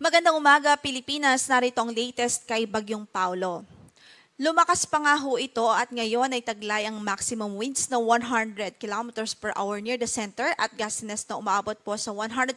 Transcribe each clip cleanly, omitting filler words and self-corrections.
Magandang umaga, Pilipinas. Narito ang latest kay Bagyong Paulo. Lumakas pa nga ho ito at ngayon ay taglay ang maximum winds na 100 kilometers per hour near the center at gustiness na umaabot po sa 125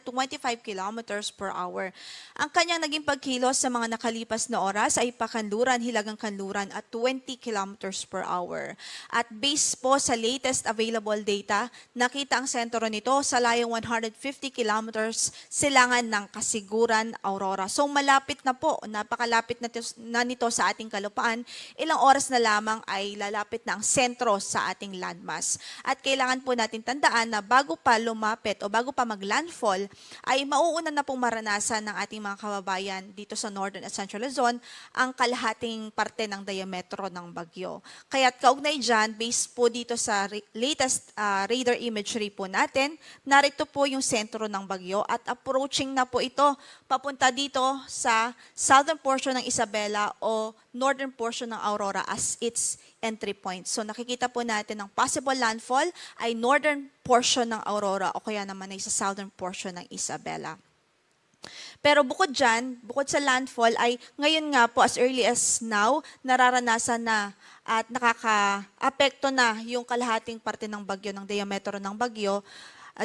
kilometers per hour. Ang kanyang naging pagkilos sa mga nakalipas na oras ay pakanluran, hilagang kanluran at 20 kilometers per hour. At based po sa latest available data, nakita ang sentro nito sa layong 150 kilometers silangan ng Kasiguran, Aurora. So malapit na po, napakalapit na nito sa ating kalupaan. Ilang oras na lamang ay lalapit na ang sentro sa ating landmass. At kailangan po natin tandaan na bago pa lumapit o bago pa mag-landfall, ay mauuna na pong maranasan ng ating mga kababayan dito sa Northern at Central Luzon ang kalahating parte ng diametro ng bagyo. Kaya't kaugnay dyan, based po dito sa latest radar imagery po natin, narito po yung sentro ng bagyo at approaching na po ito papunta dito sa southern portion ng Isabela o northern portion ng Aurora as its entry point. So nakikita po natin ang possible landfall ay northern portion ng Aurora o kaya naman ay sa southern portion ng Isabela. Pero bukod dyan, bukod sa landfall ay ngayon nga po as early as now, nararanasan na at nakaka-apekto na yung kalahating parte ng bagyo, ng diametro ng bagyo.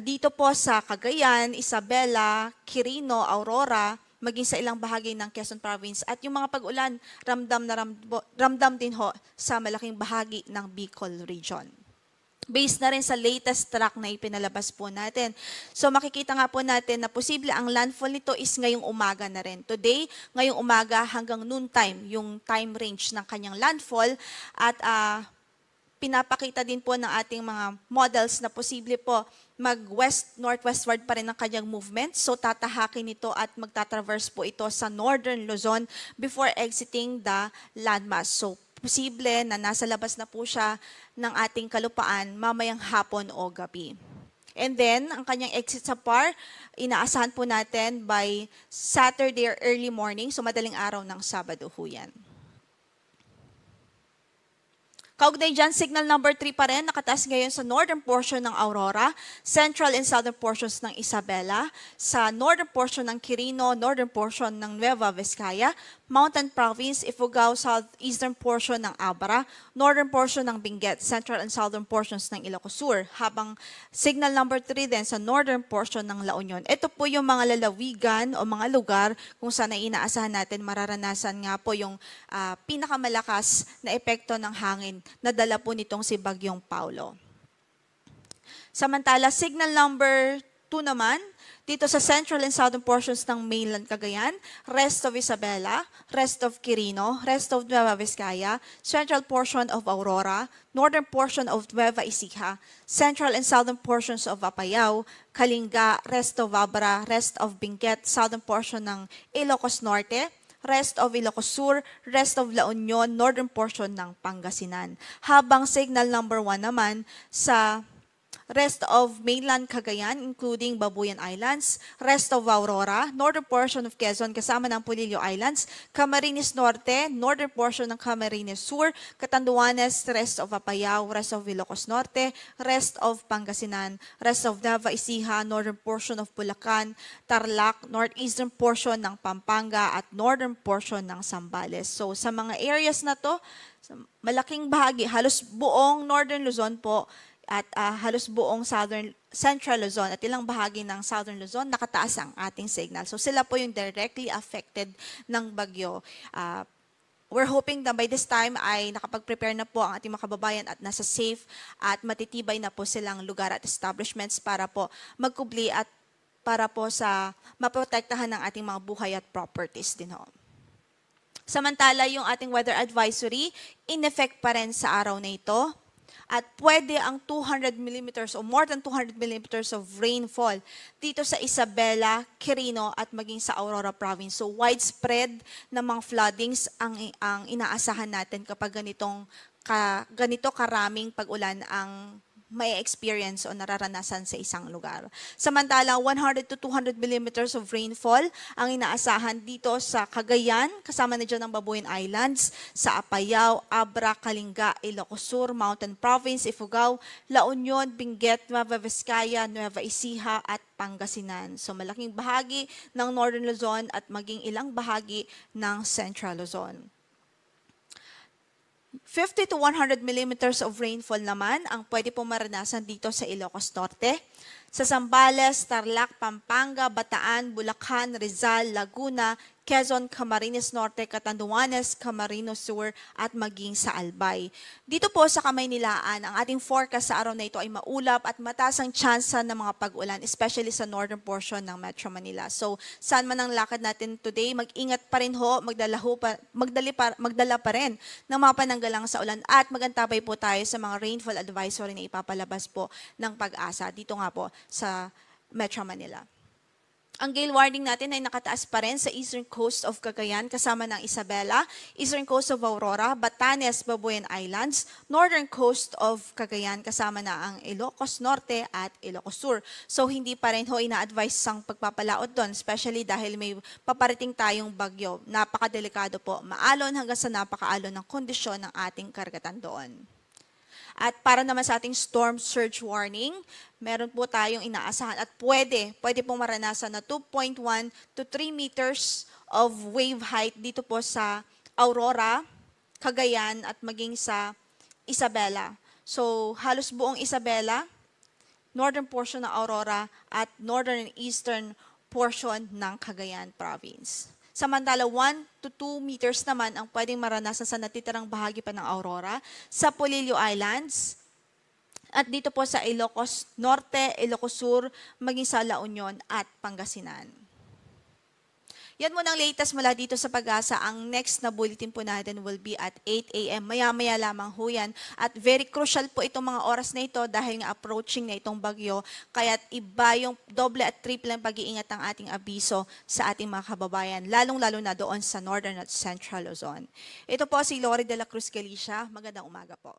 Dito po sa Cagayan, Isabela, Quirino, Aurora, maging sa ilang bahagi ng Quezon Province at yung mga pag-ulan, ramdam din ho sa malaking bahagi ng Bicol Region. Based na rin sa latest track na ipinalabas po natin. So makikita nga po natin na posible ang landfall nito is ngayong umaga na rin. Today, ngayong umaga hanggang noontime, yung time range ng kanyang landfall at pinapakita din po ng ating mga models na posible po mag-west-northwestward pa rin ang kanyang movement. So tatahakin ito at magtatraverse po ito sa northern Luzon before exiting the landmass. So posible na nasa labas na po siya ng ating kalupaan mamayang hapon o gabi. And then, ang kanyang exit sa PAR, inaasahan po natin by Saturday or early morning, so madaling araw ng Sabado ho yan. Kaugnay dyan, signal number 3 pa rin, nakataas ngayon sa northern portion ng Aurora, central and southern portions ng Isabela, sa northern portion ng Quirino, northern portion ng Nueva Vizcaya, Mountain Province, Ifugao, southeastern portion ng Abra, northern portion ng Benguet, central and southern portions ng Ilocos Sur, habang signal number 3 din sa northern portion ng La Union. Ito po yung mga lalawigan o mga lugar kung saan ay inaasahan natin mararanasan nga po yung pinakamalakas na epekto ng hangin na dala po nitong si Bagyong Paulo. Samantala, signal number 2 naman, dito sa central and southern portions ng mainland Cagayan, rest of Isabela, rest of Quirino, rest of Nueva Vizcaya, central portion of Aurora, northern portion of Nueva Ecija, central and southern portions of Apayao, Kalinga, rest of Abra, rest of Benguet, southern portion ng Ilocos Norte, rest of Ilocos Sur, rest of La Union, northern portion ng Pangasinan. Habang signal number 1 naman sa rest of mainland Cagayan, including Babuyan Islands, rest of Aurora, northern portion of Quezon kasama ng Polillo Islands, Camarines Norte, northern portion ng Camarines Sur, Catanduanes, rest of Apayao, rest of Ilocos Norte, rest of Pangasinan, rest of Nueva Ecija, northern portion of Bulacan, Tarlac, northeastern portion ng Pampanga at northern portion ng Zambales. So sa mga areas na to, malaking bahagi, halos buong northern Luzon po, at halos buong Central Luzon at ilang bahagi ng Southern Luzon, nakataas ang ating signal. So sila po yung directly affected ng bagyo. We're hoping na by this time ay nakapag-prepare na po ang ating mga kababayan at nasa safe at matitibay na po silang lugar at establishments para po magkubli at para po sa maprotektahan ng ating mga buhay at properties din ho. Samantala, yung ating weather advisory, in effect pa rin sa araw na ito. At pwede ang 200 millimeters o more than 200 millimeters of rainfall dito sa Isabela, Quirino at maging sa Aurora Province. So widespread na mga floodings ang inaasahan natin kapag ganito karaming pag-ulan ang may experience o nararanasan sa isang lugar. Samantalang 100 to 200 millimeters of rainfall ang inaasahan dito sa Cagayan, kasama na dyan ang Babuyan Islands, sa Apayao, Abra, Kalinga, Ilocos Sur, Mountain Province, Ifugao, La Union, Benguet, Nueva Vizcaya, Nueva Ecija at Pangasinan. So malaking bahagi ng Northern Luzon at maging ilang bahagi ng Central Luzon. 50 to 100 millimeters of rainfall naman ang pwede pong maranasan dito sa Ilocos Norte. Sa Zambales, Tarlac, Pampanga, Bataan, Bulacan, Rizal, Laguna, Quezon, Camarines Norte, Catanduanes, Camarines Sur at maging sa Albay. Dito po sa Kamaynilaan, ang ating forecast sa araw na ito ay maulap at mataas ang tsansa ng mga pag-ulan, especially sa northern portion ng Metro Manila. So, saan man ang lakad natin today, mag-ingat pa rin ho, magdala pa rin ng mga pananggalang sa ulan at magantabay po tayo sa mga rainfall advisory na ipapalabas po ng Pag-asa dito nga po sa Metro Manila. Ang gale warning natin ay nakataas pa rin sa eastern coast of Cagayan kasama ng Isabela, eastern coast of Aurora, Batanes, Babuyan Islands, northern coast of Cagayan kasama na ang Ilocos Norte at Ilocos Sur. So hindi pa rin ho ina-advise ang pagpapalaot doon, especially dahil may paparating tayong bagyo. Napakadelikado po, maalon hanggang sa napakaalon ng kondisyon ng ating karagatan doon. At para naman sa ating storm surge warning, meron po tayong inaasahan at pwede pong maranasan na 2.1 to 3 meters of wave height dito po sa Aurora, Cagayan at maging sa Isabela. So halos buong Isabela, northern portion ng Aurora at northern and eastern portion ng Cagayan Province. Samantala, 1 to 2 meters naman ang pwedeng maranasan sa natitirang bahagi pa ng Aurora, sa Polillo Islands, at dito po sa Ilocos Norte, Ilocos Sur, maging sa La Union at Pangasinan. Yan muna ang latest mula dito sa Pag-asa. Ang next na bulletin po natin will be at 8 a.m. Maya-maya lamang ho yan. At very crucial po itong mga oras na ito dahil nga approaching na itong bagyo. Kaya't iba yung doble at triple ang pag-iingat ng ating abiso sa ating mga kababayan, lalong-lalo na doon sa Northern at Central Luzon. Ito po si Lori de la Cruz Galicia. Magandang umaga po.